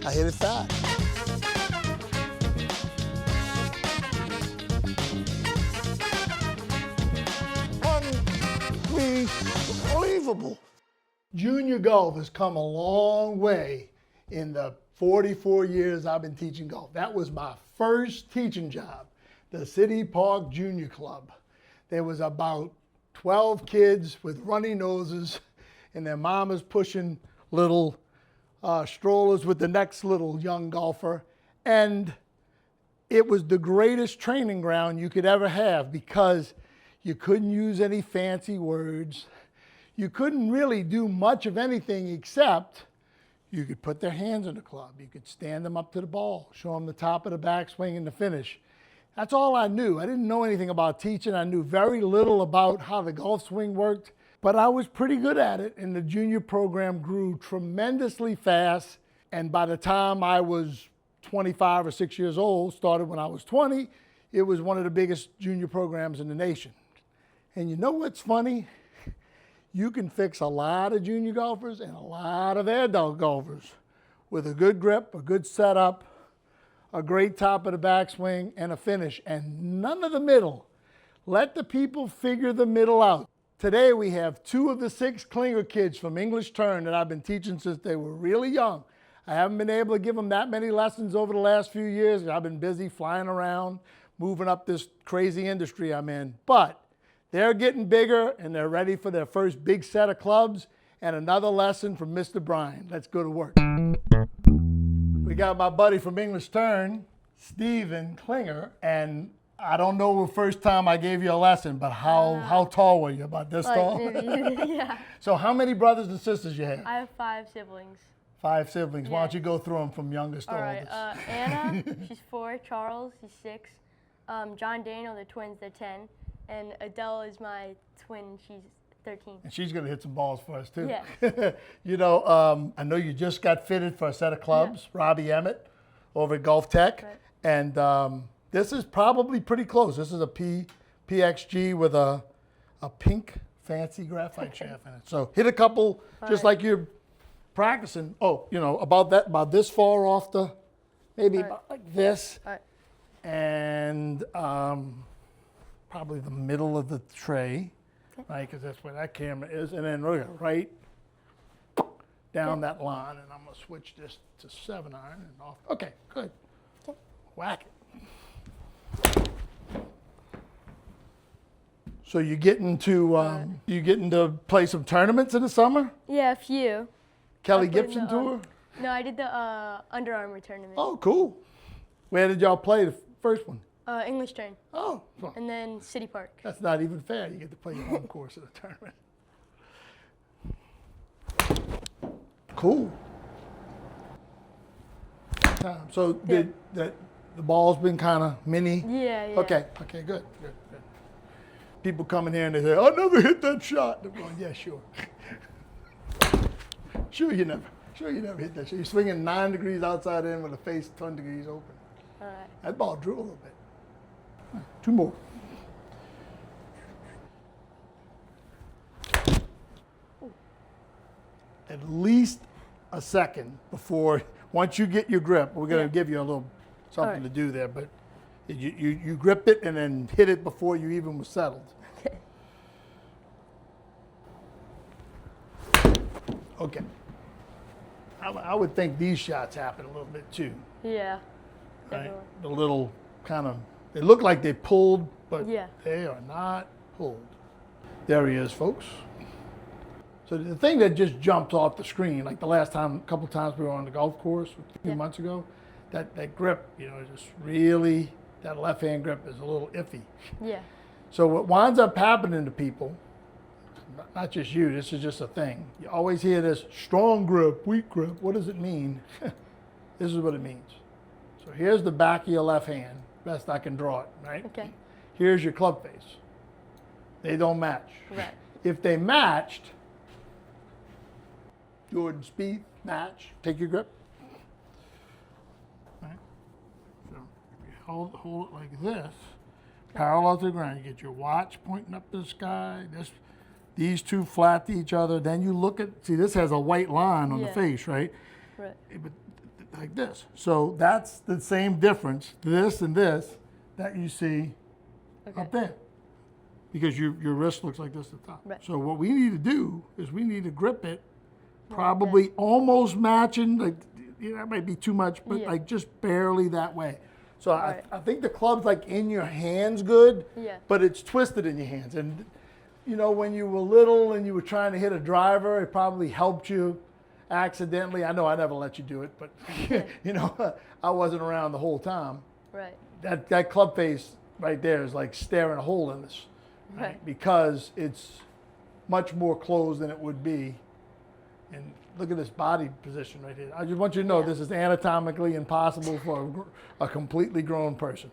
I hit it fast. Unbelievable. Junior golf has come a long way in the 44 years I've been teaching golf. That was my first teaching job, the City Park Junior Club. There was about 12 kids with runny noses and their mamas pushing little strollers with the next little young golfer. And it was the greatest training ground you could ever have because you couldn't use any fancy words. You couldn't really do much of anything except you could put their hands in the club. You could stand them up to the ball, show them the top of the backswing and the finish. That's all I knew. I didn't know anything about teaching. I knew very little about how the golf swing worked, but I was pretty good at it. And the junior program grew tremendously fast. And by the time I was 25 or 6 years old, started when I was 20, it was one of the biggest junior programs in the nation. And you know what's funny? You can fix a lot of junior golfers and a lot of adult golfers with a good grip, a good setup, a great top of the backswing, and a finish, and none of the middle. Let the people figure the middle out. Today we have 2 of the 6 Klinger kids from English Turn that I've been teaching since they were really young. I haven't been able to give them that many lessons over the last few years. I've been busy flying around, moving up this crazy industry I'm in. But they're getting bigger and they're ready for their first big set of clubs and another lesson from Mr. Brian. Let's go to work. We got my buddy from English Turn, Steven Klinger, and I don't know the first time I gave you a lesson, but how tall were you? About this tall? Yeah. So how many brothers and sisters you have? I have 5 siblings. 5 siblings. Yeah. Why don't you go through them from youngest to oldest? All right. Anna, she's 4. Charles, he's 6. John Daniel, they're twins, they're 10. And Adele is my twin, she's 13. And she's going to hit some balls for us, too. Yeah. You know, I know you just got fitted for a set of clubs, yeah. Robbie Emmett over at Golf Tech. Right. And this is probably pretty close. This is a PXG with a pink fancy graphite shaft in it. So hit a couple, just like you're practicing. Oh, you know, about this far off the, maybe about like this. All right. And probably the middle of the tray, right? Because that's where that camera is. And then look at right down that line. And I'm going to switch this to 7-iron and off. Okay, good. Okay. Whack it. So you getting to play some tournaments in the summer? Yeah, a few. Kelly Gibson tour? No, I did the Under Armour tournament. Oh, cool. Where did y'all play the first one? English Turn. Oh, well, And then City Park. that's not even fair. You get to play your home course at the tournament. Cool. So the ball's been kind of mini? Yeah. Okay, good. People come in here and they say, I never hit that shot. They're going, yeah, sure. Sure you never hit that shot. You're swinging 9 degrees outside in with the face 10 degrees open. All right. That ball drew a little bit. 2 more. At least a second before, once you get your grip, we're going to give you a little something to do there, but you grip it and then hit it before you even was settled. Okay. I would think these shots happen a little bit too. Yeah. Right? Definitely. The little kind of, they look like they pulled, but Yeah. they are not pulled. There he is, folks. So the thing that just jumps off the screen, like the last time, a couple times we were on the golf course a few months ago, that grip, you know, just really, that left-hand grip is a little iffy. Yeah. So what winds up happening to people, not just you, this is just a thing. You always hear this strong grip, weak grip. What does it mean? This is what it means. So here's the back of your left hand, best I can draw it, right? Okay. Here's your club face. They don't match. Right. If they matched, Jordan Spieth, match, take your grip. Right? So you hold it like this, parallel to the ground. You get your watch pointing up to the sky, these two flat to each other. Then you look at, see this has a white line on the face, right? Right. But like this. So that's the same difference, this and this, that you see up there. Because your wrist looks like this at the top. Right. So what we need to do is we need to grip it, probably almost matching, like, that might be too much, but like just barely that way. So I think the club's like in your hands good, but it's twisted in your hands. And when you were little and you were trying to hit a driver, it probably helped you accidentally. I know I never let you do it, but I wasn't around the whole time. Right. That club face right there is like staring a hole in this, right? Because it's much more closed than it would be. And look at this body position right here. I just want you to know this is anatomically impossible for a completely grown person.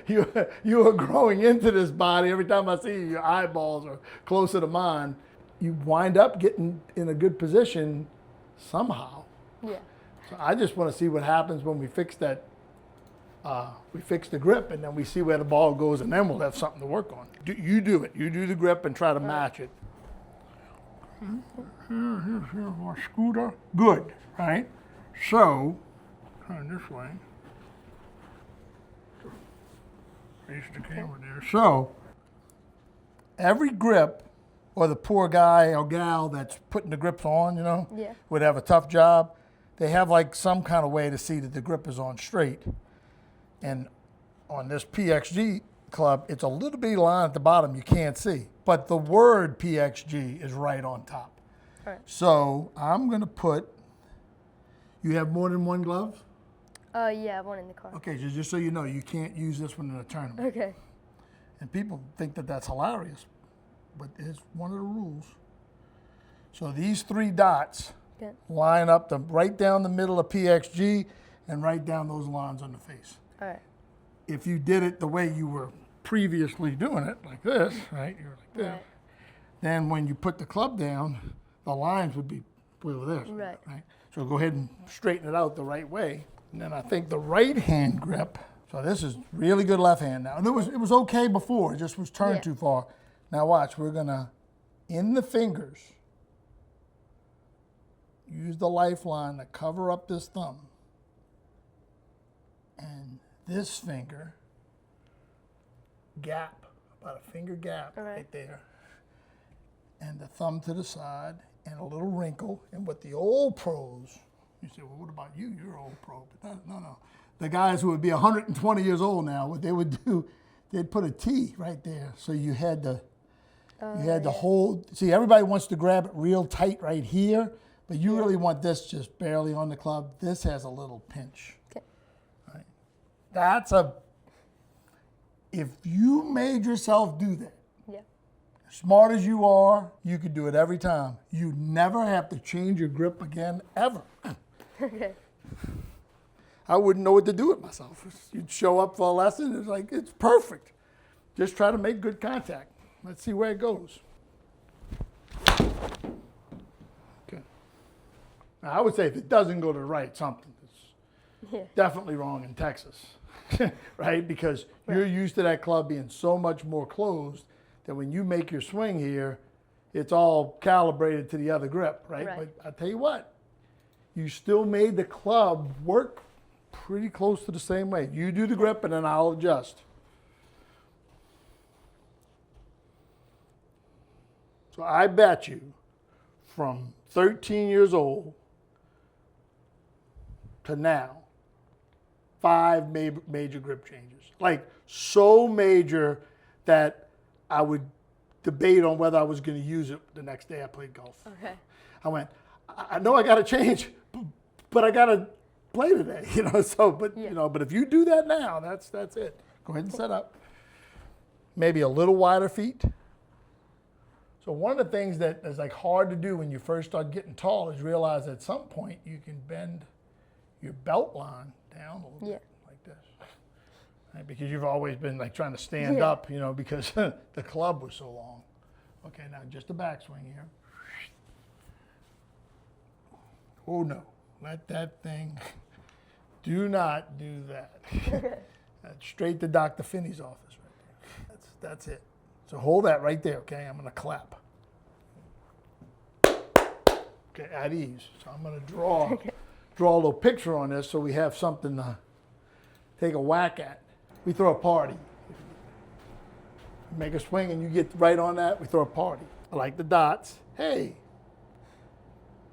You are growing into this body. Every time I see you, your eyeballs are closer to mine. You wind up getting in a good position somehow. Yeah. So I just want to see what happens when we fix that. We fix the grip, and then we see where the ball goes, and then we'll have something to work on. You do it. You do the grip and try to match it. Here's my scooter. Good, right? So, turn this way. Face the camera there. So, every grip, or the poor guy or gal that's putting the grips on, would have a tough job. They have like some kind of way to see that the grip is on straight. And on this PXG club, it's a little bitty line at the bottom you can't see. But the word PXG is right on top. Right. So I'm going to put, you have more than one glove? Yeah, one in the car. Okay, just so you know, you can't use this one in a tournament. Okay. And people think that that's hilarious, but it's one of the rules. So these 3 dots line up right down the middle of PXG and right down those lines on the face. All right. If you did it the way you were previously doing it, like this, right? You're like this. Right. Then when you put the club down, the lines would be with this. Right. So go ahead and straighten it out the right way. And then I think the right hand grip, so this is really good left hand now. And it was okay before, it just was turned too far. Now watch, we're gonna, in the fingers, use the lifeline to cover up this thumb. And this finger, gap, about a finger gap right there. And the thumb to the side, and a little wrinkle. And what the old pros, you say, well, what about you? You're an old pro. But no. The guys who would be 120 years old now, what they would do, they'd put a T right there. So you had to hold, see, everybody wants to grab it real tight right here, but you really want this just barely on the club. This has a little pinch. Okay. Right? If you made yourself do that, smart as you are, you could do it every time. You never have to change your grip again, ever. Okay. I wouldn't know what to do with myself. You'd show up for a lesson, it's like, it's perfect. Just try to make good contact. Let's see where it goes. Okay. Now, I would say if it doesn't go to the right, something is definitely wrong in Texas, right? Because you're used to that club being so much more closed that when you make your swing here, it's all calibrated to the other grip, right? But I tell you what, you still made the club work pretty close to the same way. You do the grip and then I'll adjust. So I bet you from 13 years old to now, 5 major grip changes. Like so major that I would debate on whether I was going to use it the next day I played golf. Okay. I went, I know I got to change, but I got to play today, So, but but if you do that now, that's it. Go ahead and set up. Maybe a little wider feet. So one of the things that is like hard to do when you first start getting tall is realize at some point you can bend your belt line down a little bit like this. Right, because you've always been like trying to stand up, because the club was so long. Okay, now just a backswing here. Oh no, let that thing, do not do that. That's straight to Dr. Finney's office right there. That's it. So hold that right there, okay? I'm gonna clap. Okay, at ease. So I'm gonna draw draw a little picture on this so we have something to take a whack at. We throw a party. Make a swing and you get right on that, we throw a party. I like the dots. Hey,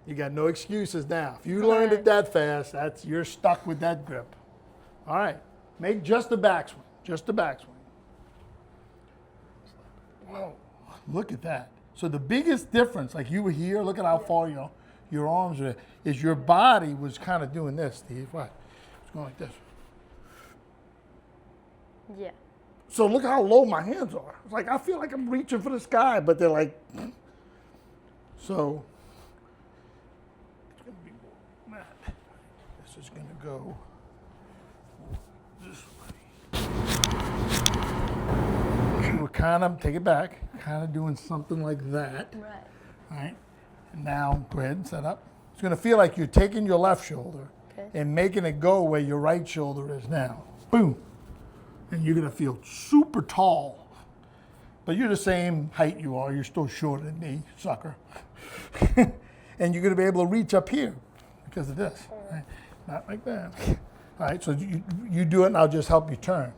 you got no excuses now. If you learned it that fast, you're stuck with that grip. All right, make just a backswing, just a backswing. Whoa, look at that. So the biggest difference, like you were here, look at how far your arms are, is your body was kind of doing this, Steve. What? It's going like this. Yeah. So look how low my hands are. It's like I feel like I'm reaching for the sky, but they're like, so it's gonna be more than that. This is gonna go this way. So we're kind of, take it back, kind of doing something like that. Right. All right. And now go ahead and set up. It's gonna feel like you're taking your left shoulder and making it go where your right shoulder is now. Boom. And you're gonna feel super tall. But you're the same height you are, you're still shorter than me, sucker. And you're gonna be able to reach up here because of this. Right? Not like that. All right, so you do it and I'll just help you turn.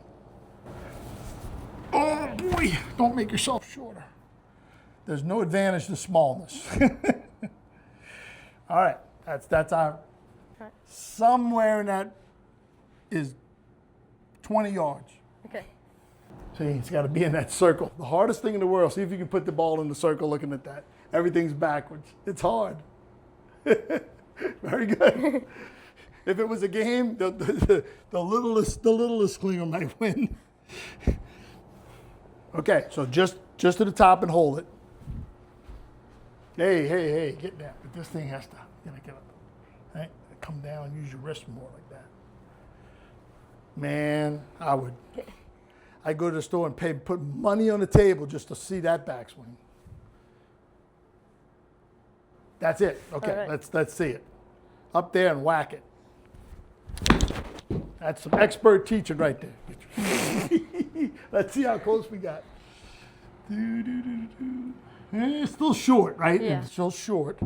Oh boy, don't make yourself shorter. There's no advantage to smallness. All right, that's our, somewhere in that is 20 yards. Okay. See, it's got to be in that circle. The hardest thing in the world, see if you can put the ball in the circle looking at that. Everything's backwards. It's hard. Very good. If it was a game, the littlest Klinger might win. Okay, so just to the top and hold it. Hey, get down. But this thing has to get up. Right? Come down and use your wrist more like that. Man, I'd go to the store and put money on the table just to see that backswing. That's it. Okay, right. Let's see it. Up there and whack it. That's some expert teaching right there. Let's see how close we got. It's still short, right? Yeah. It's still short.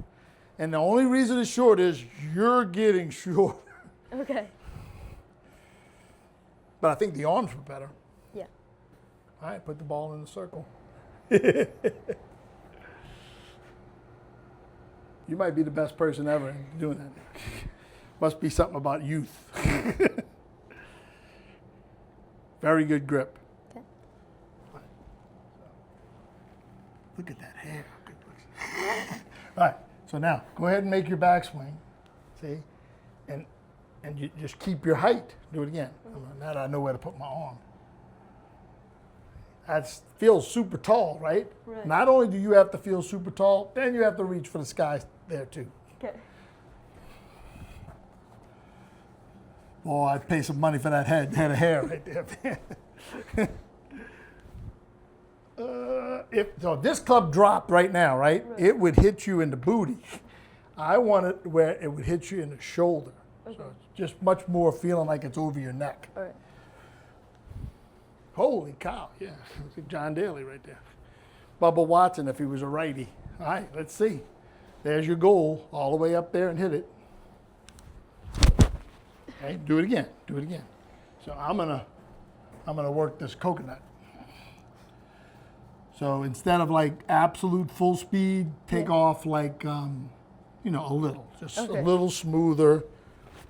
And the only reason it's short is you're getting short. Okay. But I think the arms were better. Yeah. All right, put the ball in the circle. You might be the best person ever doing that. Must be something about youth. Very good grip. Okay. All right. Look at that hair. All right, so now go ahead and make your backswing. See? And you just keep your height. Do it again. Now that I know where to put my arm. That feels super tall, right? Not only do you have to feel super tall, then you have to reach for the sky there too. Okay. Oh, I'd pay some money for that head of hair right there. If this club dropped right now, right, it would hit you in the booty. I want it where it would hit you in the shoulder. Okay. So it's just much more feeling like it's over your neck. All right. Holy cow, yeah. It's like John Daly right there. Bubba Watson if he was a righty. All right, let's see. There's your goal, all the way up there and hit it. Okay, do it again, do it again. So I'm gonna work this coconut. So instead of like absolute full speed, take off like, a little, just a little smoother.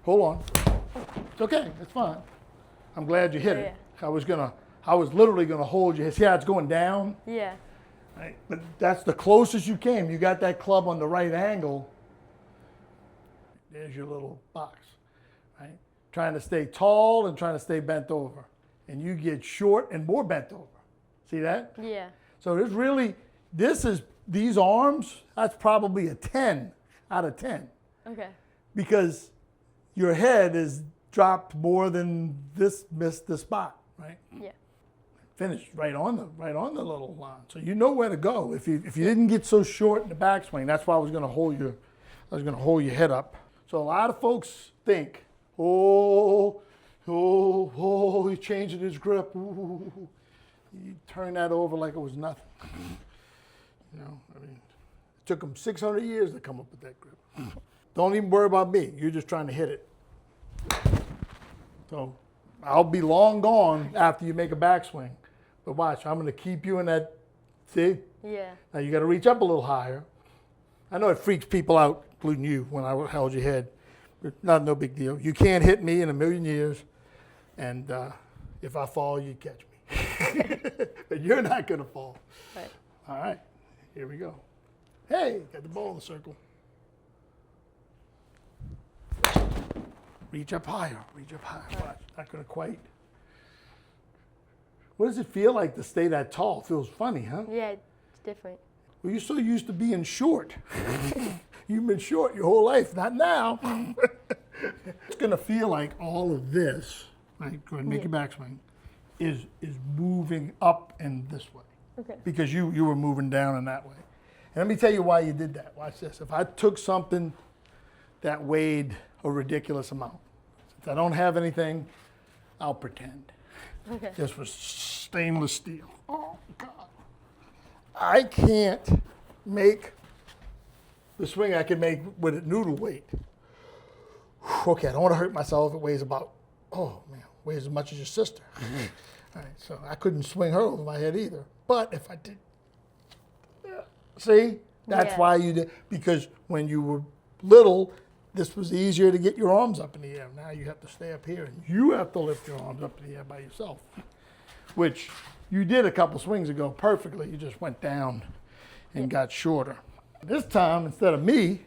Hold on. It's okay, it's fine. I'm glad you hit it. I was literally gonna hold you. See how it's going down? Yeah. Right? But that's the closest you came. You got that club on the right angle. There's your little box, right? Trying to stay tall and trying to stay bent over. And you get short and more bent over. See that? Yeah. So these arms, that's probably a 10 out of 10. Okay. Because your head is dropped more than missed the spot, right? Yeah. Finished right on the little line. So you know where to go. If you didn't get so short in the backswing, that's why I was gonna hold your head up. So a lot of folks think, he's changing his grip. Ooh. You turn that over like it was nothing. It took him 600 years to come up with that grip. Don't even worry about me. You're just trying to hit it. So I'll be long gone after you make a backswing. But watch, I'm going to keep you in that, see? Yeah. Now you got to reach up a little higher. I know it freaks people out, including you, when I held your head. But no big deal. You can't hit me in a million years. And if I fall, you catch me. But you're not going to fall. Right. All right, here we go. Hey, got the ball in the circle. Reach up higher, reach up higher. Watch, not going to quite. What does it feel like to stay that tall? Feels funny, huh? Yeah, it's different. Well, you're so used to being short. You've been short your whole life, not now. It's going to feel like all of this, right? Go ahead and make your backswing, is moving up and this way. Okay. Because you were moving down in that way. And let me tell you why you did that. Watch this. If I took something that weighed a ridiculous amount, since I don't have anything, I'll pretend. Okay. This was stainless steel. Oh, God. I can't make the swing I can make with a noodle weight. Okay, I don't want to hurt myself. It weighs about, oh man, weighs as much as your sister. All right, so I couldn't swing her over my head either. But if I did, see, that's why you did, because when you were little, this was easier to get your arms up in the air. Now you have to stay up here and you have to lift your arms up in the air by yourself, which you did a couple swings ago perfectly. You just went down and got shorter. This time, instead of me,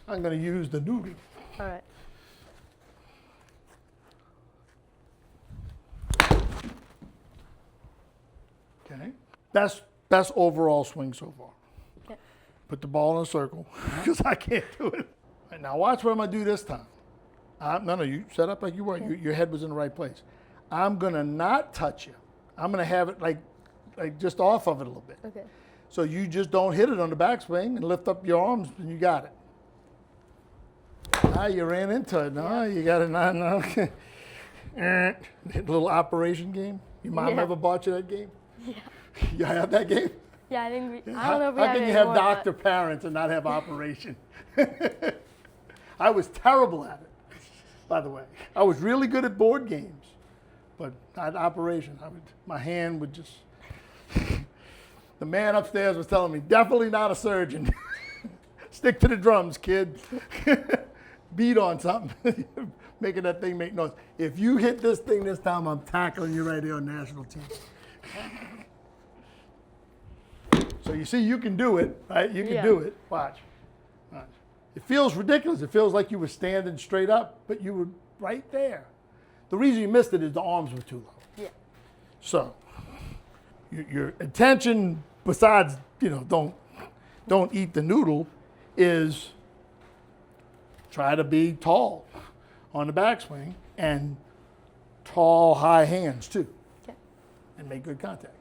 I'm going to use the noodle. All right. Okay. Best overall swing so far. Okay. Put the ball in a circle because I can't do it. Right, now watch what I'm going to do this time. No, you set up like you were. Your head was in the right place. I'm going to not touch you. I'm going to have it like just off of it a little bit. Okay. So you just don't hit it on the backswing and lift up your arms and you got it. Ah, you ran into it. No, you got it. No. Little operation game. Your mom ever bought you that game? Yeah. You have that game? Yeah, I think I don't know if we How have can it you have anymore, doctor parents and not have operation? I was terrible at it, by the way. I was really good at board games, but not operation. My hand would just. The man upstairs was telling me, definitely not a surgeon. Stick to the drums, kid. Beat on something, making that thing make noise. If you hit this thing this time, I'm tackling you right here on national TV. So you see, you can do it, right? You can do it. Watch. It feels ridiculous. It feels like you were standing straight up, but you were right there. The reason you missed it is the arms were too low. Yeah. So your intention, besides, don't eat the noodle, is try to be tall on the backswing and tall, high hands too. Okay. And make good contact.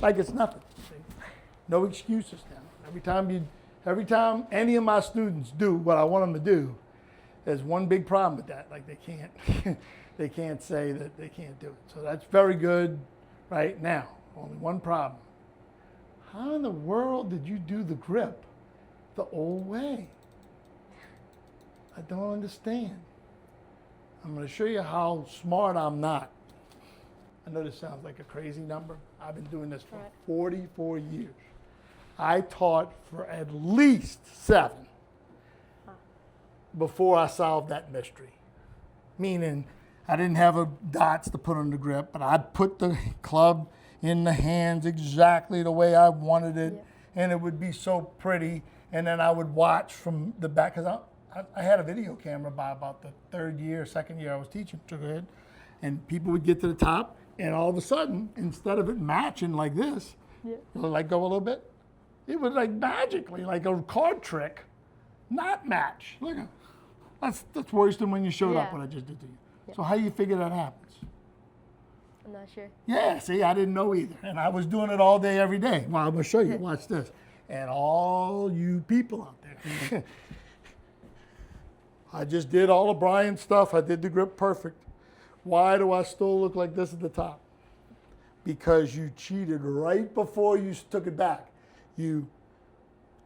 Like it's nothing. No excuses now. Every time any of my students do what I want them to do, there's one big problem with that. Like they can't say that they can't do it. So that's very good right now. Only one problem. How in the world did you do the grip the old way? I don't understand. I'm going to show you how smart I'm not. I know this sounds like a crazy number. I've been doing this for 44 years. I taught for at least 7 before I solved that mystery. Meaning, I didn't have dots to put on the grip, but I'd put the club in the hands exactly the way I wanted it, and it would be so pretty. And then I would watch from the back, because I had a video camera by about the 2nd year I was teaching, took ahead, and people would get to the top, and all of a sudden, instead of it matching like this, like go a little bit, it would like magically, like a card trick, not match. Look at that's worse than when you showed up what I just did to you. So how do you figure that happens? I'm not sure. Yeah, see, I didn't know either. And I was doing it all day, every day. Well, I'm going to show you. Watch this. And all you people out there. I just did all of Brian's stuff. I did the grip perfect. Why do I still look like this at the top? Because you cheated right before you took it back. You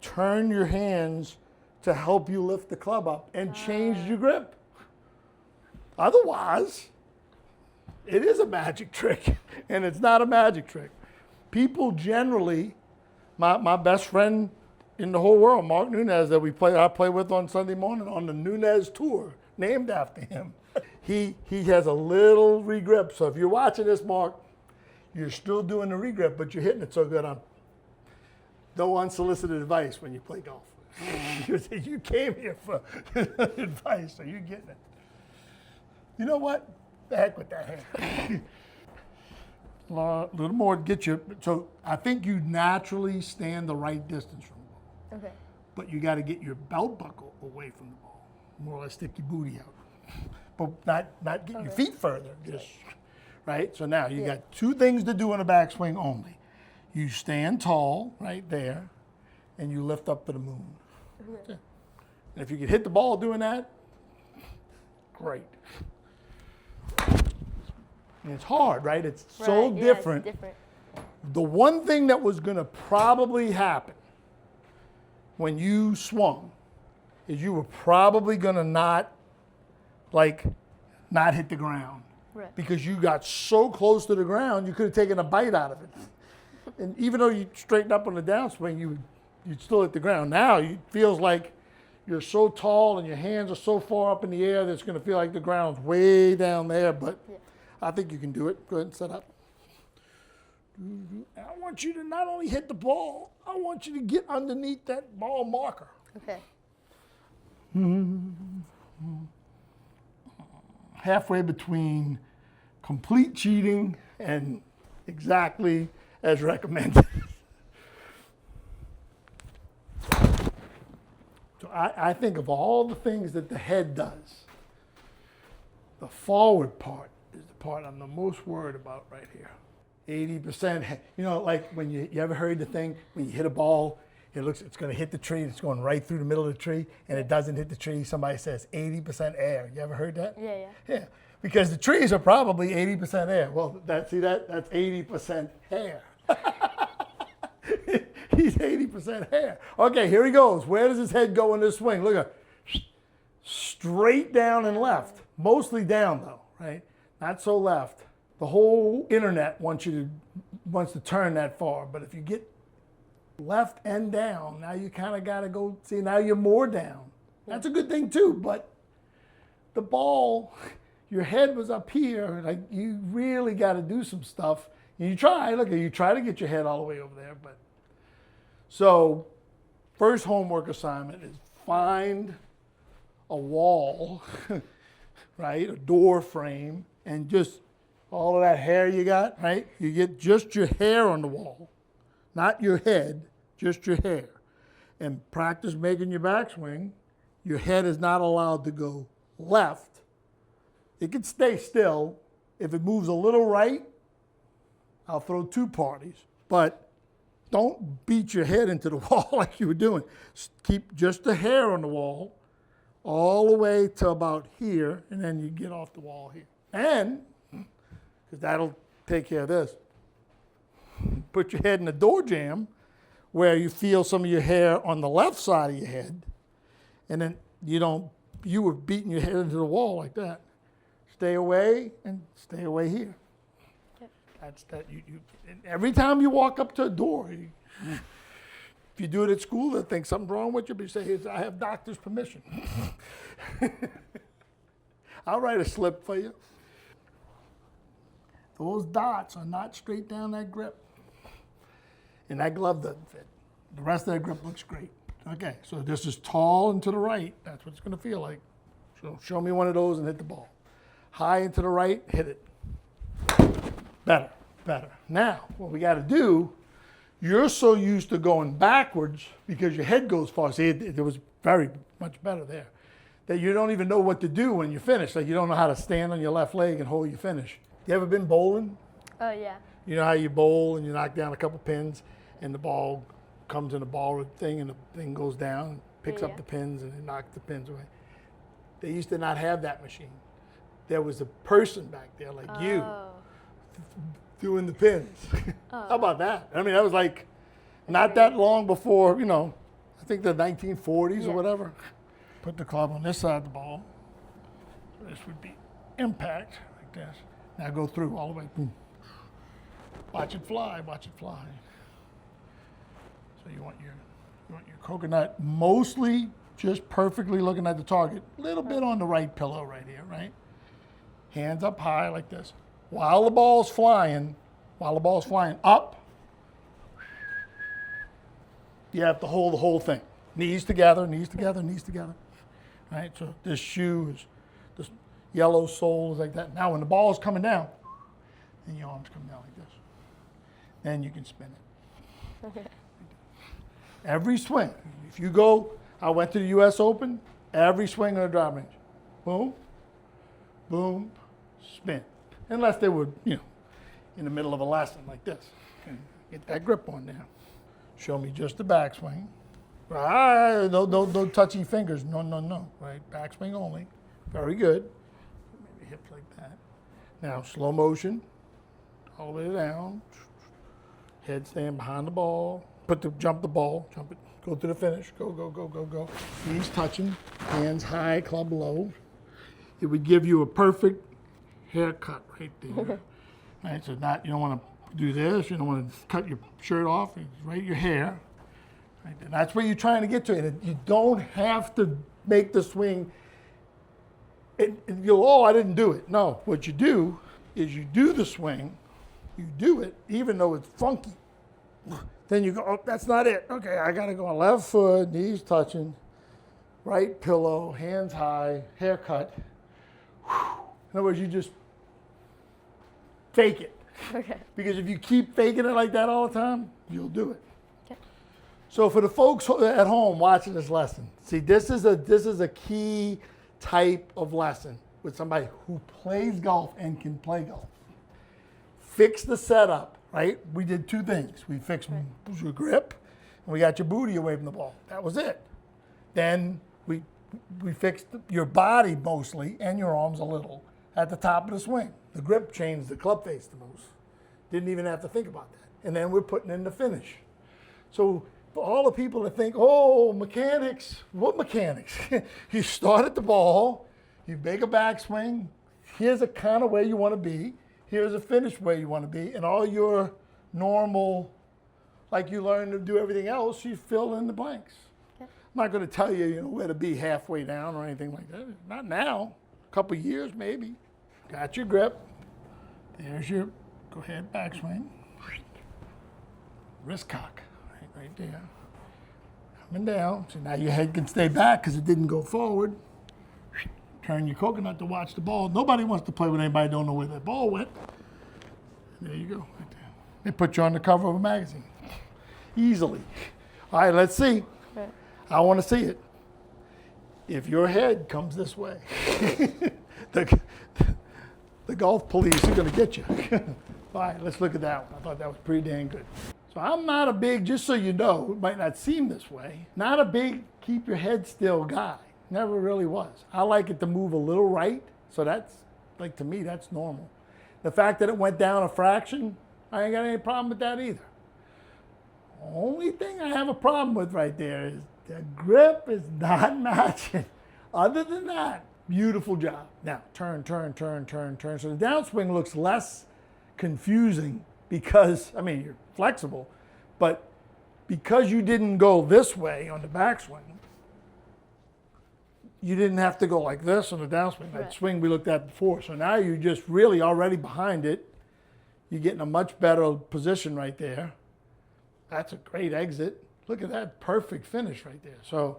turn your hands to help you lift the club up and change your grip. Otherwise, it is a magic trick, and it's not a magic trick. People generally, my best friend in the whole world, Mark Nunez, that I play with on Sunday morning on the Nunez Tour, named after him. He has a little regrip. So if you're watching this, Mark, you're still doing the regrip, but you're hitting it so good on. No unsolicited advice when you play golf. You came here for advice, so you're getting it. You know what? The heck with that hand. A little more to get you. So I think you naturally stand the right distance from the ball. Okay. But you got to get your belt buckle away from the ball. More or less stick your booty out. But not get your feet further. Just right? So now you got two things to do in a backswing only. You stand tall right there, and you lift up to the moon. Okay. And if you can hit the ball doing that, great. And it's hard, right? It's so different. It's different. The one thing that was going to probably happen when you swung is you were probably going to not hit the ground. Right. Because you got so close to the ground, you could have taken a bite out of it. And even though you straighten up on the downswing, you'd still hit the ground. Now it feels like you're so tall and your hands are so far up in the air that it's going to feel like the ground's way down there. But I think you can do it. Go ahead and set up. I want you to not only hit the ball, I want you to get underneath that ball marker. Okay. Halfway between complete cheating and exactly as recommended. So I think of all the things that the head does, the forward part is the part I'm the most worried about right here. 80%, like when you ever heard the thing, when you hit a ball, it's going to hit the tree, it's going right through the middle of the tree, and it doesn't hit the tree. Somebody says 80% air. You ever heard that? Yeah. Yeah, because the trees are probably 80% air. Well, that's 80% hair. He's 80% hair. Okay, here he goes. Where does his head go in this swing? Look at straight down and left. Mostly down though, right? Not so left. The whole internet wants to turn that far, but if you get left and down, now you kind of got to go, see, now you're more down. That's a good thing too, but the ball, your head was up here, like you really got to do some stuff. And you try to get your head all the way over there, but. So, first homework assignment is find a wall, right, a door frame, and just all of that hair you got, right? You get just your hair on the wall, not your head, just your hair. And practice making your backswing. Your head is not allowed to go left. It can stay still. If it moves a little right, I'll throw two parties. But don't beat your head into the wall like you were doing. Keep just the hair on the wall all the way to about here, and then you get off the wall here. And, because that'll take care of this, put your head in the door jamb where you feel some of your hair on the left side of your head, and then you were beating your head into the wall like that. Stay away and stay away here. That's that. Every time you walk up to a door, if you do it at school, they'll think something's wrong with you, but you say, I have doctor's permission. I'll write a slip for you. Those dots are not straight down that grip. And that glove doesn't fit. The rest of that grip looks great. Okay, so this is tall and to the right. That's what it's going to feel like. So show me one of those and hit the ball. High and to the right, hit it. Better. Now, what we got to do, you're so used to going backwards because your head goes far. See, it was very much better there. That you don't even know what to do when you finish. Like you don't know how to stand on your left leg and hold your finish. You ever been bowling? Oh, yeah. You know how you bowl and you knock down a couple pins and the ball comes in a ball thing and the thing goes down, picks up the pins and it knocks the pins away. They used to not have that machine. There was a person back there like you doing the pins. How about that? I mean, that was like not that long before, think the 1940s or whatever. Put the club on this side of the ball. So this would be impact, like this. Now go through all the way, boom. Watch it fly, watch it fly. So you want your coconut mostly just perfectly looking at the target. A little bit on the right pillow right here, right? Hands up high like this. While the ball's flying up, you have to hold the whole thing. Knees together, knees together, knees together. Right? So this shoe is, this yellow sole is like that. Now when the ball is coming down, and your arms come down like this, then you can spin it. Okay. Every swing, if you go, I went to the US Open, every swing on the driving range, boom, boom, spin. Unless they were, in the middle of a lesson like this. And get that grip on now. Show me just the backswing. Right, no touchy fingers, no, right? Backswing only, very good. Maybe hips like that. Now slow motion, all the way down. Head staying behind the ball. Jump the ball, jump it, go to the finish, go. Knees touching, hands high, club low. It would give you a perfect haircut right there. Right, so you don't want to do this, you don't want to cut your shirt off, right your hair. Right, and that's where you're trying to get to it. You don't have to make the swing, and you go, oh, I didn't do it. No, what you do is you do the swing, you do it, even though it's funky. Then you go, oh, that's not it. Okay, I got to go on left foot, knees touching, right pillow, hands high, haircut. In other words, you just fake it. Okay. Because if you keep faking it like that all the time, you'll do it. Okay. So for the folks at home watching this lesson, see, this is a key type of lesson with somebody who plays golf and can play golf. Fix the setup. Right? We did two things. We fixed your grip, and we got your booty away from the ball. That was it. Then we fixed your body mostly, and your arms a little, at the top of the swing. The grip changed the club face the most. Didn't even have to think about that. And then we're putting in the finish. So for all the people that think, oh, mechanics, what mechanics? You start at the ball, you make a backswing, here's a kind of where you want to be. Here's a finish where you want to be, and all your normal, like you learn to do everything else, you fill in the blanks. Okay. I'm not going to tell you, where to be halfway down or anything like that. Not now. A couple years maybe. Got your grip. There's your go ahead backswing. Wrist cock, right there. Coming down. So now your head can stay back because it didn't go forward. Turn your coconut to watch the ball. Nobody wants to play with anybody who don't know where that ball went. There you go, right there. They put you on the cover of a magazine. Easily. All right, let's see. Okay. I want to see it. If your head comes this way, the golf police are going to get you. All right, let's look at that one. I thought that was pretty dang good. So I'm not a big, just so you know, it might not seem this way, not a big keep your head still guy. Never really was. I like it to move a little right, so that's, like to me, that's normal. The fact that it went down a fraction, I ain't got any problem with that either. Only thing I have a problem with right there is the grip is not matching. Other than that, beautiful job. Now, turn. So the downswing looks less confusing because, you're flexible, but because you didn't go this way on the backswing, you didn't have to go like this on the downswing, that swing we looked at before. So now you're just really already behind it. You're getting a much better position right there. That's a great exit. Look at that perfect finish right there. So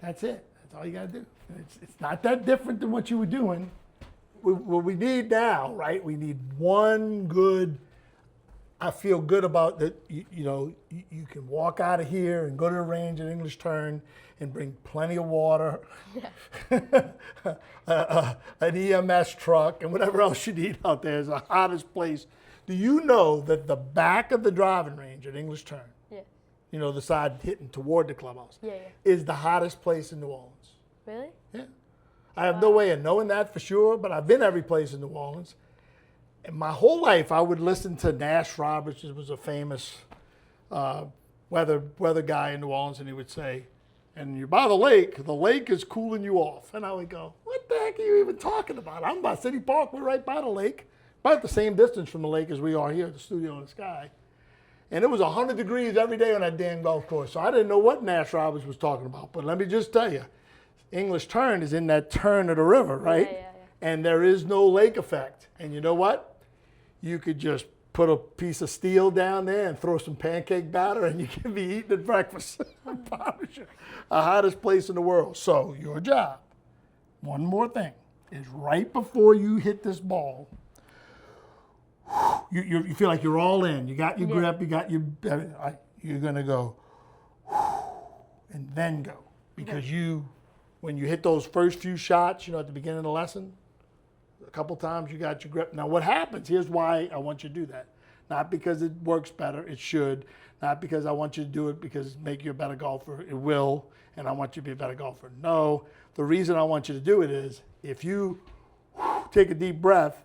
that's it. That's all you got to do. It's not that different than what you were doing. What we need now, right? We need one good, I feel good about that. You can walk out of here and go to the range at English Turn and bring plenty of water, an EMS truck, and whatever else you need out there is the hottest place. Do you know that the back of the driving range at English Turn, the side hitting toward the clubhouse, is the hottest place in New Orleans? Really? Yeah. I have no way of knowing that for sure, but I've been every place in New Orleans. And my whole life, I would listen to Nash Roberts, who was a famous weather guy in New Orleans, and he would say, and you're by the lake is cooling you off. And I would go, what the heck are you even talking about? I'm by City Park, we're right by the lake, about the same distance from the lake as we are here at the studio in the sky. And it was 100 degrees every day on that damn golf course. So I didn't know what Nash Roberts was talking about. But let me just tell you, English turn is in that turn of the river, right? Yeah. And there is no lake effect. And you know what? You could just put a piece of steel down there and throw some pancake batter and you can be eating at breakfast. I promise you. The hottest place in the world. So your job, one more thing, is right before you hit this ball, you feel like you're all in. You got your grip, you got your, you're going to go and then go. Because when you hit those first few shots, at the beginning of the lesson, a couple times you got your grip. Now what happens, here's why I want you to do that. Not because it works better, it should. Not because I want you to do it because it make you a better golfer, it will. And I want you to be a better golfer. No, the reason I want you to do it is if you take a deep breath,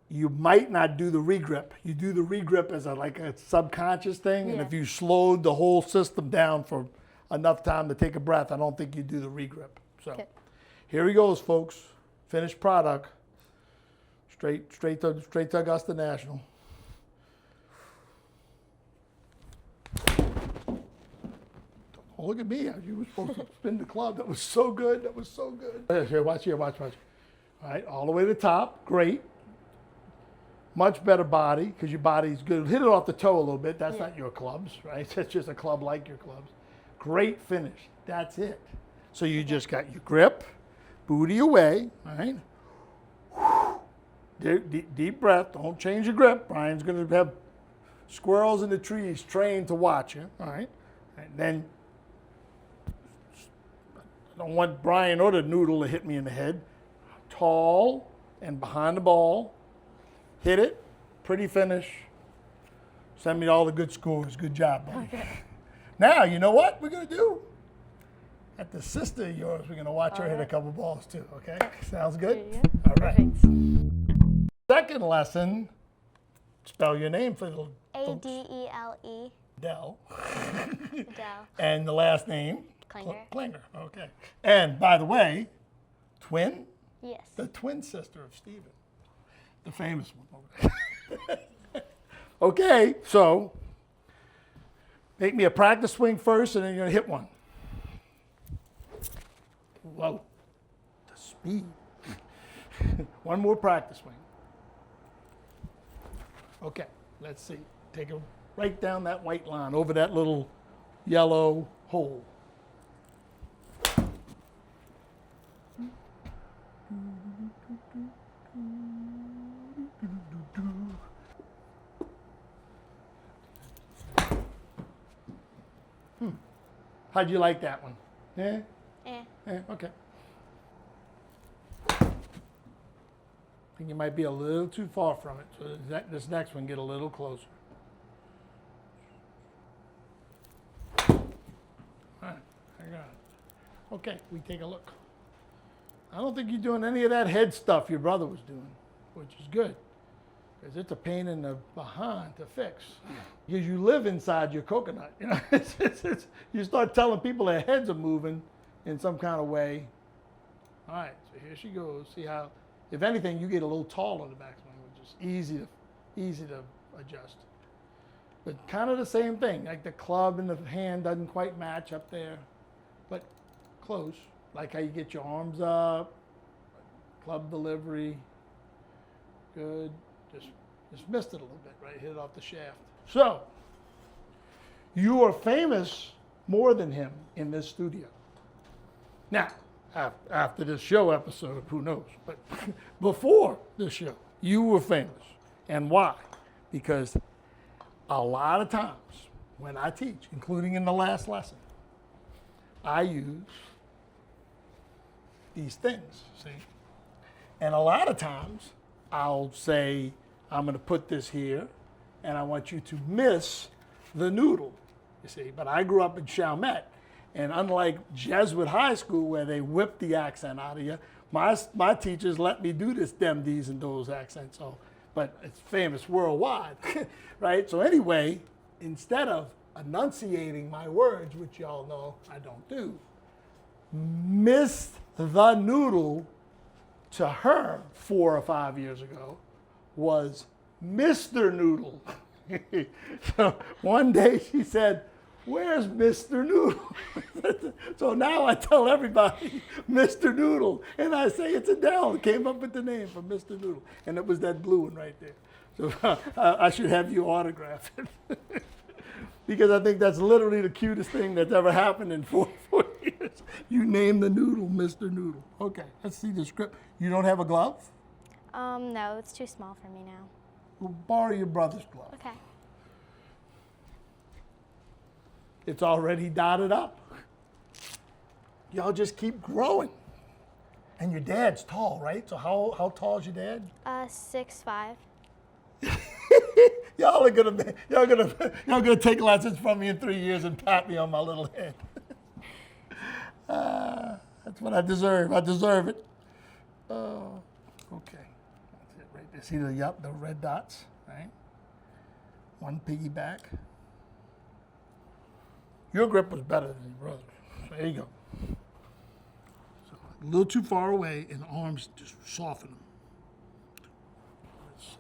you might not do the regrip. You do the regrip as like a subconscious thing. And if you slowed the whole system down for enough time to take a breath, I don't think you do the regrip. So here he goes, folks. Finished product. Straight to Augusta National. Oh, look at me. You were supposed to spin the club. That was so good. That was so good. Here, watch. All right, all the way to the top. Great. Much better body because your body's good. Hit it off the toe a little bit. That's not your clubs, right? That's just a club like your clubs. Great finish. That's it. So you just got your grip, booty away, all right? Deep breath. Don't change your grip. Brian's going to have squirrels in the trees trained to watch you, all right? And then I don't want Brian or the Noodle to hit me in the head. Tall and behind the ball. Hit it. Pretty finish. Send me all the good scores. Good job, buddy. Okay. Now, you know what we're going to do? At the sister of yours, we're going to watch her hit a couple balls too, okay? Sounds good? All right. Perfect. Second lesson, spell your name for the Adele. Dell. Adele. And the last name? Klinger. Klinger, okay. And by the way, twin? Yes. The twin sister of Steven. The famous one over there. Okay, so make me a practice swing first and then you're going to hit one. Whoa, the speed. One more practice swing. Okay, let's see. Take it right down that white line, over that little yellow hole. How'd you like that one? Yeah? Okay. I think you might be a little too far from it, so this next one get a little closer. All right, I got it. Okay, we take a look. I don't think you're doing any of that head stuff your brother was doing, which is good, because it's a pain in the behind to fix. Because you live inside your coconut, you start telling people their heads are moving in some kind of way. All right, so here she goes. See how, if anything, you get a little tall on the backswing, which is easy to adjust. But kind of the same thing, like the club and the hand doesn't quite match up there, but close. Like how you get your arms up, club delivery, good. Just missed it a little bit, right? Hit it off the shaft. So, you are famous more than him in this studio. Now, after this show episode, who knows? But before this show, you were famous. And why? Because a lot of times when I teach, including in the last lesson, I use these things, see? And a lot of times I'll say, I'm going to put this here, and I want you to miss the noodle, you see. But I grew up in Chalmette, and unlike Jesuit high school where they whip the accent out of you, my teachers let me do this them, these, and those accents. So, but it's famous worldwide, right? So anyway, instead of enunciating my words, which y'all know I don't do. Miss the Noodle to her 4 or 5 years ago was Mr. Noodle. So one day she said, "Where's Mr. Noodle?" So now I tell everybody Mr. Noodle, and I say it's Adele came up with the name for Mr. Noodle, and it was that blue one right there. So I should have you autograph it. Because I think that's literally the cutest thing that's ever happened in 4 years. You name the noodle Mr. Noodle. Okay, let's see the script. You don't have a glove? No, it's too small for me now. We'll borrow your brother's glove. Okay. It's already dotted up. Y'all just keep growing. And your dad's tall, right? So how tall is your dad? 6'5". Y'all gonna take lessons from me in 3 years and pat me on my little head. That's what I deserve. I deserve it. Oh, okay. That's it right there. See the red dots, right? One piggyback. Your grip was better than your brother's. So there you go. So a little too far away, and the arms just soften them. Let's see.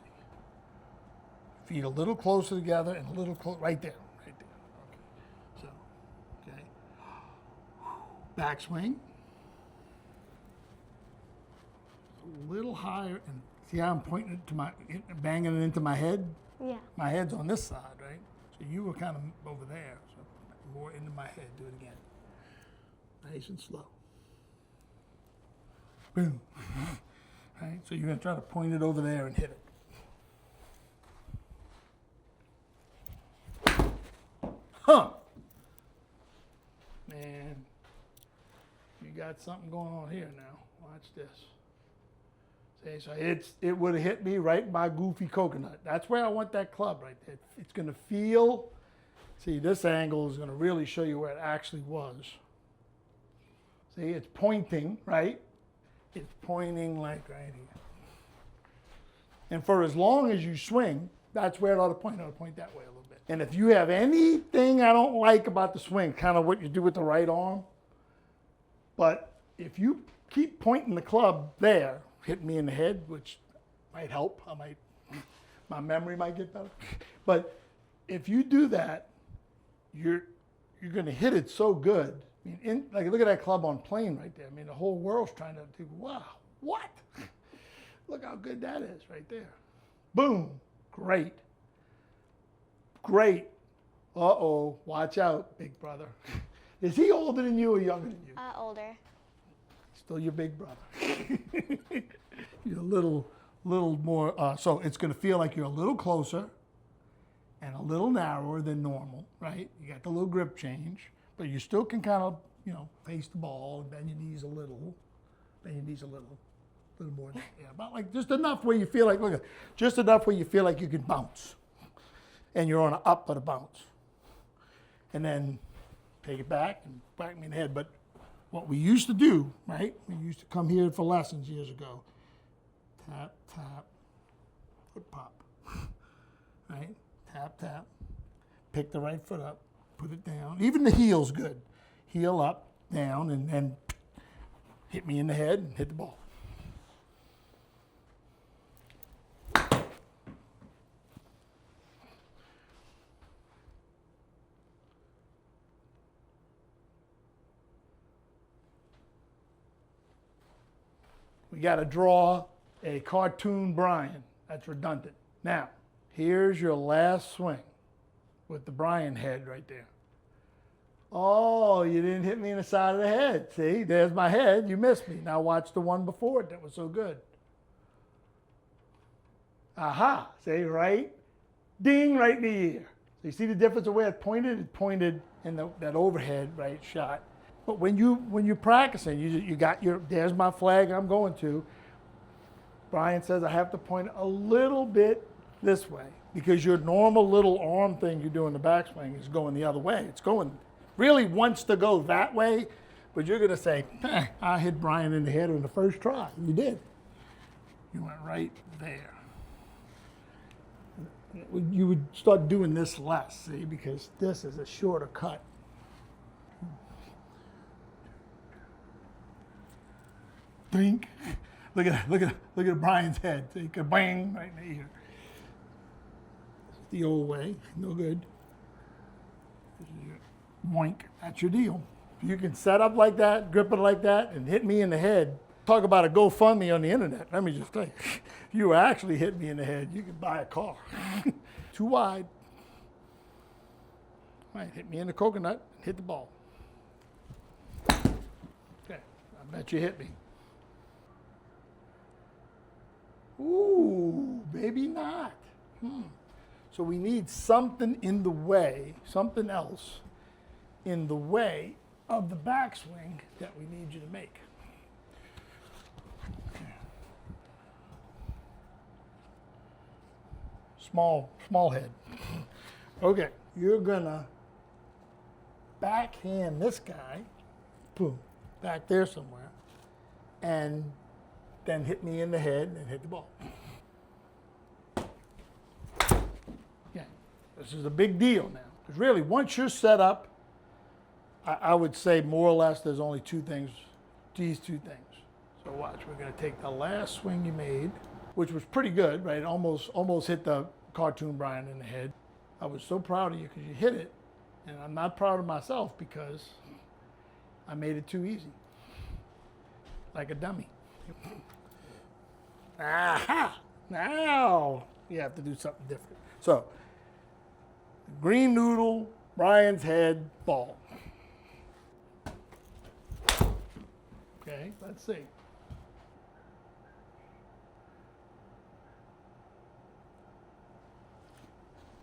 Feet a little closer together and a little close, right there. Okay. So, okay. Backswing. A little higher, and see how I'm pointing it to banging it into my head? Yeah. My head's on this side, right? So you were kind of over there, so more into my head. Do it again. Nice and slow. Boom. Right? So you're going to try to point it over there and hit it. Huh. Man, you got something going on here now. Watch this. See, so it would have hit me right in my goofy coconut. That's where I want that club right there. It's going to feel, see, this angle is going to really show you where it actually was. See, it's pointing, right? It's pointing like right here. And for as long as you swing, that's where it ought to point. It ought to point that way a little bit. And if you have anything I don't like about the swing, kind of what you do with the right arm, but if you keep pointing the club there, hit me in the head, which might help. My memory might get better. But if you do that, you're going to hit it so good. I mean, like look at that club on plane right there. I mean, the whole world's trying to think, wow, what? Look how good that is right there. Boom, great, great. Uh-oh, watch out, big brother. Is he older than you or younger than you? Older. Still your big brother. You're a little more, so it's going to feel like you're a little closer and a little narrower than normal, right? You got the little grip change, but you still can kind of, face the ball and bend your knees a little. Bend your knees a little more. Yeah, about like just enough where you feel like, look, just enough where you feel like you can bounce. And you're on an up but a bounce. And then take it back and whack me in the head. But what we used to do, right? We used to come here for lessons years ago. Tap, tap, foot pop. Right? Tap, tap. Pick the right foot up, put it down. Even the heel's good. Heel up, down, and then hit me in the head and hit the ball. We got to draw a cartoon Brian. That's redundant. Now, here's your last swing with the Brian head right there. Oh, you didn't hit me in the side of the head. See, there's my head. You missed me. Now watch the one before it that was so good. Aha, see, right? Ding, right in the ear. So you see the difference of where it pointed? It pointed in that overhead, right, shot. But when you're practicing, you got there's my flag I'm going to. Brian says I have to point a little bit this way because your normal little arm thing you do in the backswing is going the other way. It's going, really wants to go that way, but you're going to say, I hit Brian in the head on the first try. You did. You went right there. You would start doing this less, see, because this is a shorter cut. Think. Look at Brian's head. See, bang right in the ear. The old way, no good. Moink, that's your deal. You can set up like that, grip it like that, and hit me in the head. Talk about a GoFundMe on the internet. Let me just tell you, if you actually hit me in the head, you could buy a car. Too wide. All right, hit me in the coconut, hit the ball. Okay, I bet you hit me. Ooh, maybe not. So we need something in the way, something else in the way of the backswing that we need you to make. Small head. Okay, you're gonna backhand this guy, boom, back there somewhere, and then hit me in the head and hit the ball. Yeah, this is a big deal now. Because really, once you're set up, I would say more or less there's only two things, these two things. So watch, we're gonna take the last swing you made, which was pretty good, right? Almost hit the cartoon Brian in the head. I was so proud of you because you hit it, and I'm not proud of myself because I made it too easy, like a dummy. Aha! Now you have to do something different. So, green noodle, Brian's head, ball. Okay, let's see.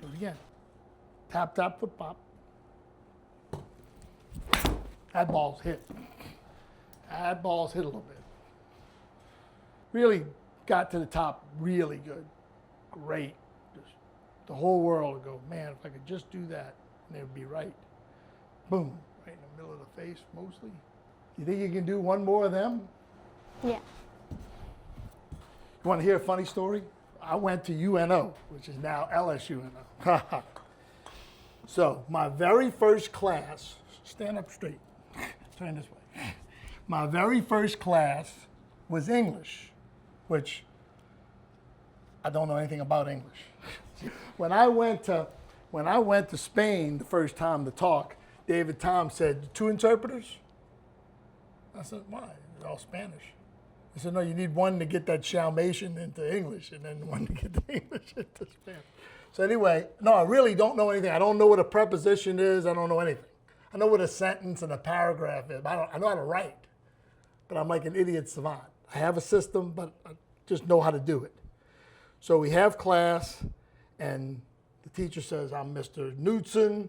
Do it again. Tap, tap, foot pop. That ball's hit. That ball's hit a little bit. Really got to the top really good. Great. Just the whole world would go, man, if I could just do that, and they would be right. Boom. Right in the middle of the face, mostly. You think you can do one more of them? Yeah. You want to hear a funny story? I went to UNO, which is now LSUNO. So my very first class, stand up straight, turn this way. My very first class was English, which I don't know anything about English. When I went to Spain the first time to talk, David Tom said, 2 interpreters? I said, why? They're all Spanish. He said, no, you need one to get that Dalmatian into English and then one to get the English into Spanish. So anyway, no, I really don't know anything. I don't know what a preposition is. I don't know anything. I know what a sentence and a paragraph is. I know how to write, but I'm like an idiot savant. I have a system, but I just know how to do it. So we have class, and the teacher says, I'm Mr. Knudsen.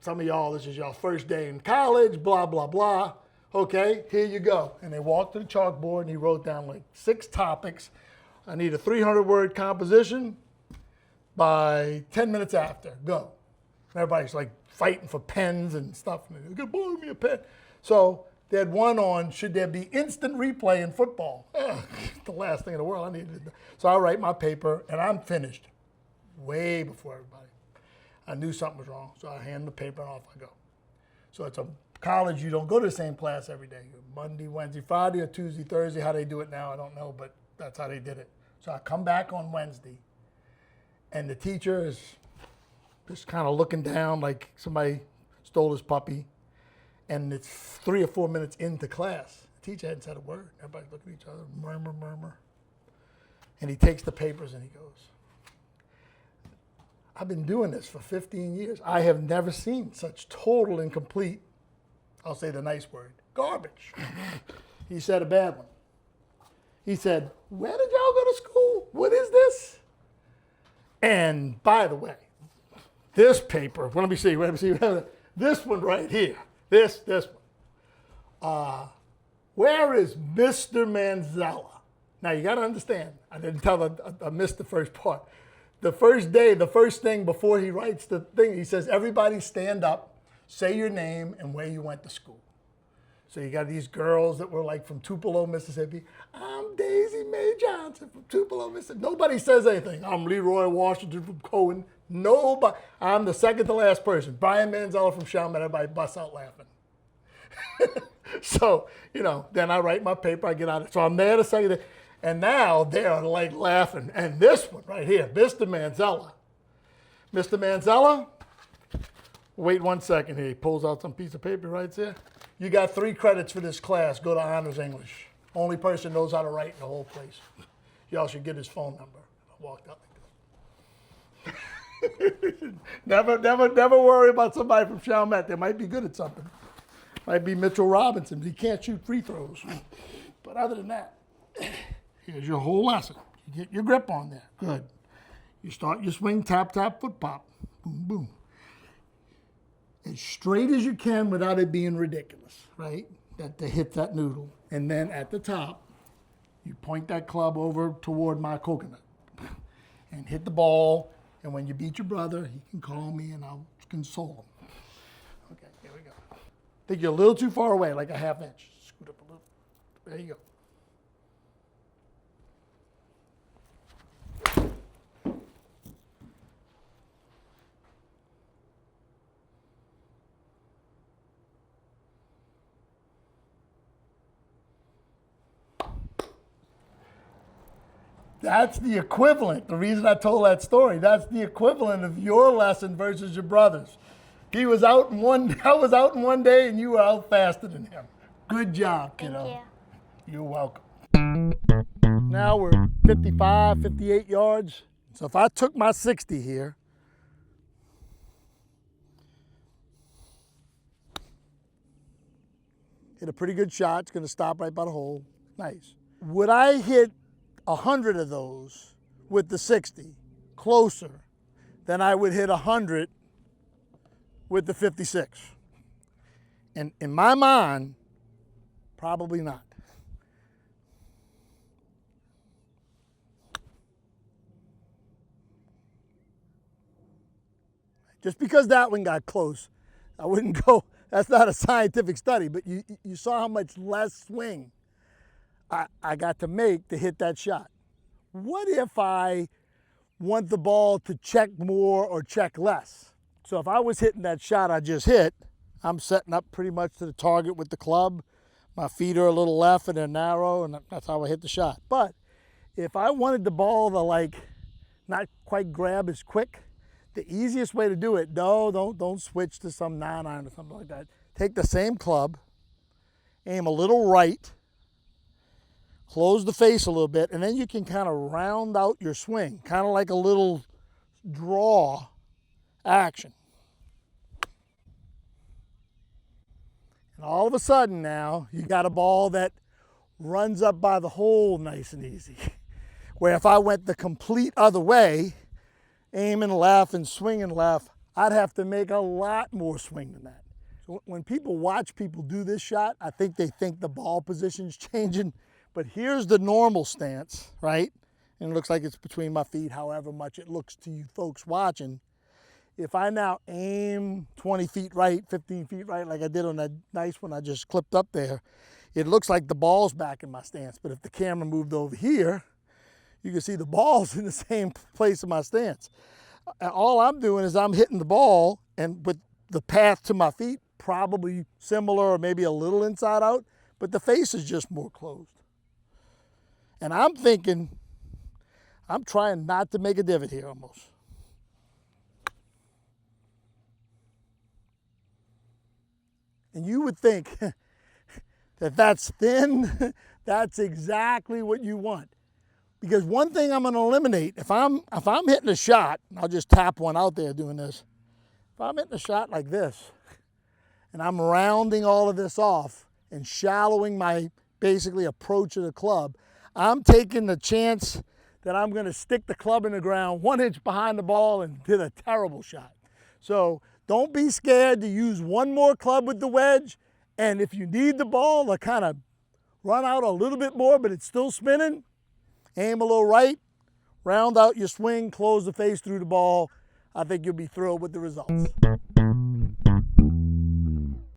Some of y'all, this is your first day in college, blah, blah, blah. Okay, here you go. And they walked to the chalkboard and he wrote down like 6 topics. I need a 300-word composition by 10 minutes after. Go. And everybody's like fighting for pens and stuff. And they're going to borrow me a pen. So they had one on, should there be instant replay in football? The last thing in the world I needed. So I write my paper and I'm finished way before everybody. I knew something was wrong. So I hand the paper and off I go. So it's a college, you don't go to the same class every day. Monday, Wednesday, Friday, or Tuesday, Thursday. How they do it now, I don't know, but that's how they did it. So I come back on Wednesday, and the teacher is just kind of looking down like somebody stole his puppy, and it's 3 or 4 minutes into class. The teacher hadn't said a word. Everybody's looking at each other, murmur, murmur. And he takes the papers and he goes, I've been doing this for 15 years. I have never seen such total and complete, I'll say the nice word, garbage. He said a bad one. He said, where did y'all go to school? What is this? And by the way, this paper, let me see, this one right here, this one. Where is Mr. Manzella? Now you got to understand, I didn't tell, I missed the first part. The first day, the first thing before he writes the thing, he says, everybody stand up, say your name and where you went to school. So you got these girls that were like from Tupelo, Mississippi. I'm Daisy Mae Johnson from Tupelo, Mississippi. Nobody says anything. I'm Leroy Washington from Cohen. Nobody. I'm the second to last person. Brian Manzella from Chalmette. Everybody busts out laughing. So, then I write my paper, I get out. So I'm there to say that. And now they're like laughing. And this one right here, Mr. Manzella. Mr. Manzella, wait 1 second here. He pulls out some piece of paper, writes there. You got 3 credits for this class. Go to Honors English. Only person knows how to write in the whole place. Y'all should get his phone number. I walked out like this. Never worry about somebody from Chalmette. They might be good at something. Might be Mitchell Robinson. He can't shoot free throws. But other than that, here's your whole lesson. You get your grip on there. Good. You start your swing, tap, tap, foot pop. Boom, boom. As straight as you can without it being ridiculous, right? That to hit that noodle. And then at the top, you point that club over toward my coconut and hit the ball. And when you beat your brother, he can call me and I'll console him. Okay, here we go. I think you're a little too far away, like a ½ inch. Scoot up a little. There you go. That's the equivalent. The reason I told that story, that's the equivalent of your lesson versus your brother's. I was out in one day and you were out faster than him. Good job, kiddo. Thank you. You're welcome. Now we're 55, 58 yards. So if I took my 60 here, hit a pretty good shot. It's going to stop right by the hole. Nice. Would I hit 100 of those with the 60 closer than I would hit 100 with the 56? And in my mind, probably not. Just because that one got close, I wouldn't go, that's not a scientific study, but you saw how much less swing I got to make to hit that shot. What if I want the ball to check more or check less? So if I was hitting that shot I just hit, I'm setting up pretty much to the target with the club. My feet are a little left and they're narrow, and that's how I hit the shot. But if I wanted the ball to not quite grab as quick, the easiest way to do it, don't switch to some 9-iron or something like that. Take the same club, aim a little right, close the face a little bit, and then you can kind of round out your swing, kind of like a little draw action. And all of a sudden now, you got a ball that runs up by the hole nice and easy. Where if I went the complete other way, aiming left and swinging left, I'd have to make a lot more swing than that. So when people watch people do this shot, I think they think the ball position's changing. But here's the normal stance, right? And it looks like it's between my feet, however much it looks to you folks watching. If I now aim 20 feet right, 15 feet right, like I did on that nice one I just clipped up there, it looks like the ball's back in my stance. But if the camera moved over here, you can see the ball's in the same place in my stance. All I'm doing is I'm hitting the ball, and with the path to my feet, probably similar or maybe a little inside out, but the face is just more closed. And I'm thinking, I'm trying not to make a divot here almost. And you would think that that's thin, that's exactly what you want. Because one thing I'm going to eliminate, if I'm hitting a shot, I'll just tap one out there doing this. If I'm hitting a shot like this, and I'm rounding all of this off and shallowing my basically approach of the club, I'm taking the chance that I'm going to stick the club in the ground 1 inch behind the ball and hit a terrible shot. So don't be scared to use one more club with the wedge. And if you need the ball to kind of run out a little bit more, but it's still spinning, aim a little right, round out your swing, close the face through the ball. I think you'll be thrilled with the results.